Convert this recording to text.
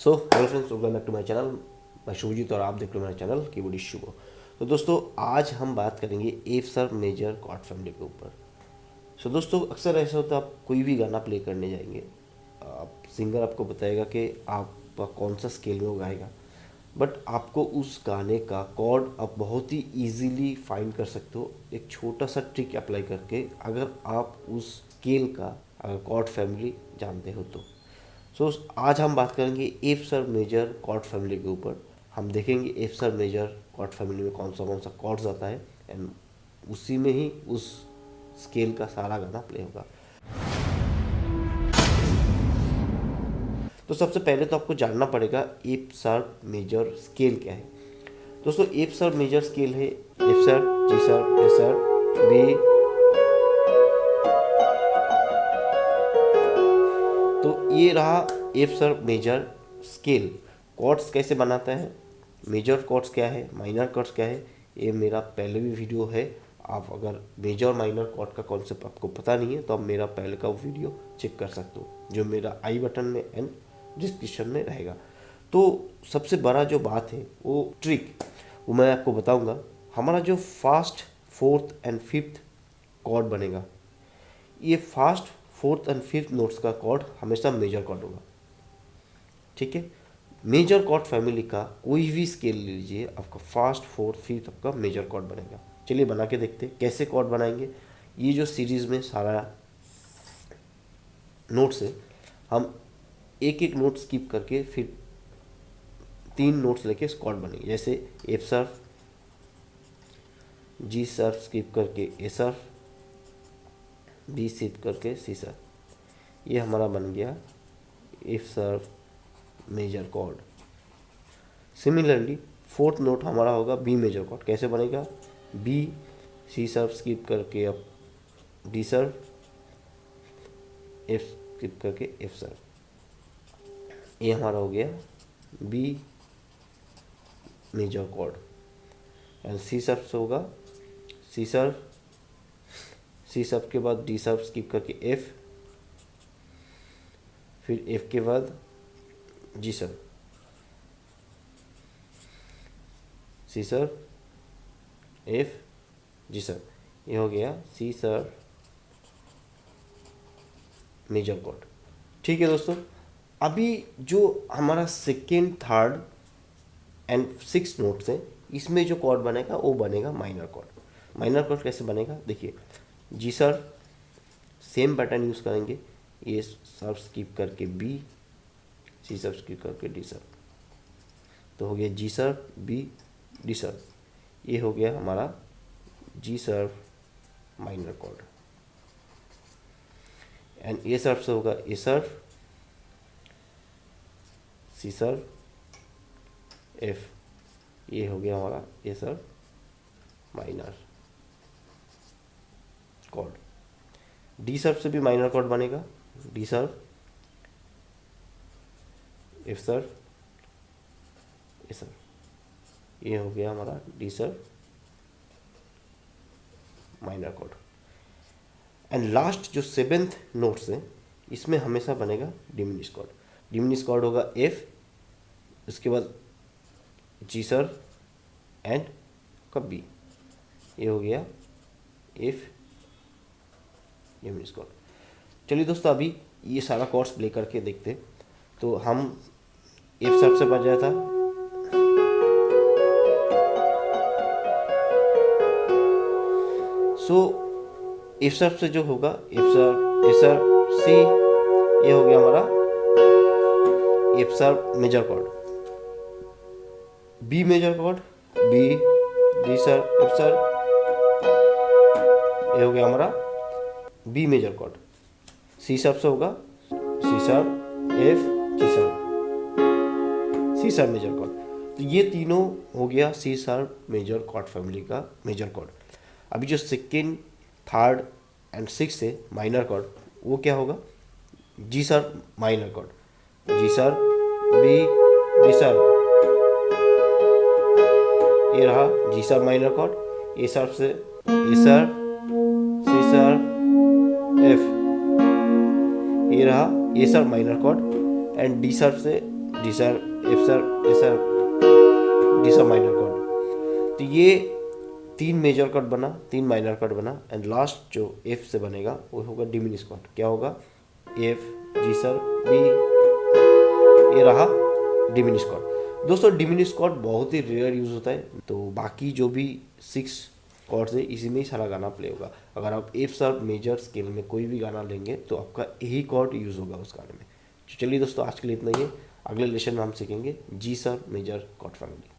Hello friends, welcome back to my channel. मैं शुभजीत और आप देख रहे हो मेरा चैनल कीबोर्ड शुभ। तो दोस्तों, आज हम बात करेंगे F sharp major chord family के ऊपर। दोस्तों, अक्सर ऐसा होता है, आप कोई भी गाना प्ले करने जाएंगे, आप सिंगर आपको बताएगा कि आप कौन सा स्केल में वो गाएगा, बट आपको उस गाने का कॉर्ड आप बहुत ही इजीली फाइंड कर सकते हो एक छोटा सा ट्रिक अप्लाई करके, अगर आप उस स्केल का अगर कॉर्ड फैमिली जानते हो तो। आज हम बात करेंगे F sharp major chord family के ऊपर। हम देखेंगे F sharp major chord family में कौन सा कॉर्ड्स आता है, एंड उसी में ही उस स्केल का सारा गाना प्ले होगा। तो सबसे पहले तो आपको जानना पड़ेगा एफ शार्प मेजर स्केल क्या है। दोस्तों, एफ शार्प मेजर स्केल है F sharp, G sharp, A sharp, B. तो ये रहा F sharp major scale. Chords कैसे बनाता है, मेजर कॉर्ड्स क्या है, माइनर कॉर्ड्स क्या है, ये मेरा पहले भी वीडियो है। आप अगर मेजर माइनर कॉर्ड का कॉन्सेप्ट आपको पता नहीं है तो आप मेरा पहले का वीडियो चेक कर सकते हो, जो मेरा आई बटन में एंड डिस्क्रिप्शन में रहेगा। तो सबसे बड़ा जो बात है वो ट्रिक वो मैं आपको बताऊंगा। हमारा जो first fourth and fifth chord बनेगा, ये first fourth and fifth notes का कॉर्ड हमेशा मेजर कॉर्ड होगा। ठीक है, मेजर कॉर्ड फैमिली का कोई भी स्केल ले लीजिए, आपका फास्ट फोर्थ फिफ्थ आपका मेजर कॉर्ड बनेगा। चलिए बना के देखते हैं कैसे कॉर्ड बनाएंगे। ये जो सीरीज में सारा नोट्स है, हम एक एक नोट स्किप करके फिर 3 नोट्स लेके कॉर्ड बनेंगे। जैसे F sharp, G sharp skip करके ए शार्प, बी स्किप करके सी शार्प, ये हमारा बन गया F sharp major chord. Similarly fourth note हमारा होगा बी मेजर कॉर्ड। कैसे बनेगा, बी सी शार्प स्किप करके अब डी शार्प, एफ स्किप करके एफ शार्प, ये हमारा हो गया B major chord. And C sharp से होगा सी शार्प, सी शार्प के बाद डी शार्प स्किप करके एफ, फिर एफ के बाद G sharp, C sharp, F, G sharp, ये हो गया सी शार्प मेजर कॉर्ड। ठीक है दोस्तों, अभी जो हमारा second third and six notes है, इसमें जो कॉर्ड बनेगा वो बनेगा माइनर कॉर्ड। माइनर कॉर्ड कैसे बनेगा देखिए, G sharp same pattern use करेंगे, ए शार्प स्किप करके बी, सी शार्प स्किप करके डी शार्प, तो हो गया G sharp B D sharp, ये हो गया हमारा G sharp minor chord. And A sharp से होगा A sharp, C sharp, F, ये हो गया हमारा A sharp minor chord. D sharp से भी माइनर कॉर्ड बनेगा, D sharp, F sharp, A sharp, ये हो गया हमारा D sharp minor chord. And last जो सेवेंथ नोट्स है, इसमें हमेशा बनेगा डिमिनिश कॉर्ड। डिमिनिश कॉर्ड होगा एफ, उसके बाद जी शार्प एंड का बी, ये हो गया एफ डिमिनिश कॉर्ड। चलिए दोस्तों, अभी ये सारा कॉर्ड्स प्ले करके देखते हैं। तो हम एफ शार्प से बजाया था, एफ शार्प से जो होगा F sharp, A sharp, C, ये हो गया हमारा F sharp major chord. B major chord, B D sharp F sharp, ये हो गया हमारा B major chord. C sharp से होगा C sharp F G sharp, C sharp major chord. तो ये तीनों हो गया C sharp major chord family का मेजर कॉर्ड। अभी जो सेकेंड थर्ड एंड सिक्स है माइनर कॉर्ड, वो क्या होगा, जी sharp minor chord, G sharp B D sharp, ये रहा G sharp minor chord. A sharp से A sharp, C sharp, F, ये रहा A sharp minor chord. And D sharp से D sharp, F sharp, A sharp, D sharp minor chord. तो ये 3 major chord बना, 3 minor chord बना, and last जो F से बनेगा वो होगा डिमिनिश कॉर्ड। क्या होगा? एफ, जी सर, बी, ये रहा डिमिनिश कॉर्ड। दोस्तों डिमिनिश कॉर्ड बहुत ही रेयर यूज होता है, तो बाकी जो भी 6 कॉर्ड्स है इसी में ही सारा गाना प्ले होगा। अगर आप एफ शार्प मेजर स्केल में कोई भी गाना लेंगे तो आपका यही कॉर्ड यूज होगा उस गाने में। तो चलिए दोस्तों, आज के लिए इतना ही है। अगले लेसन में हम सीखेंगे G sharp major chord family.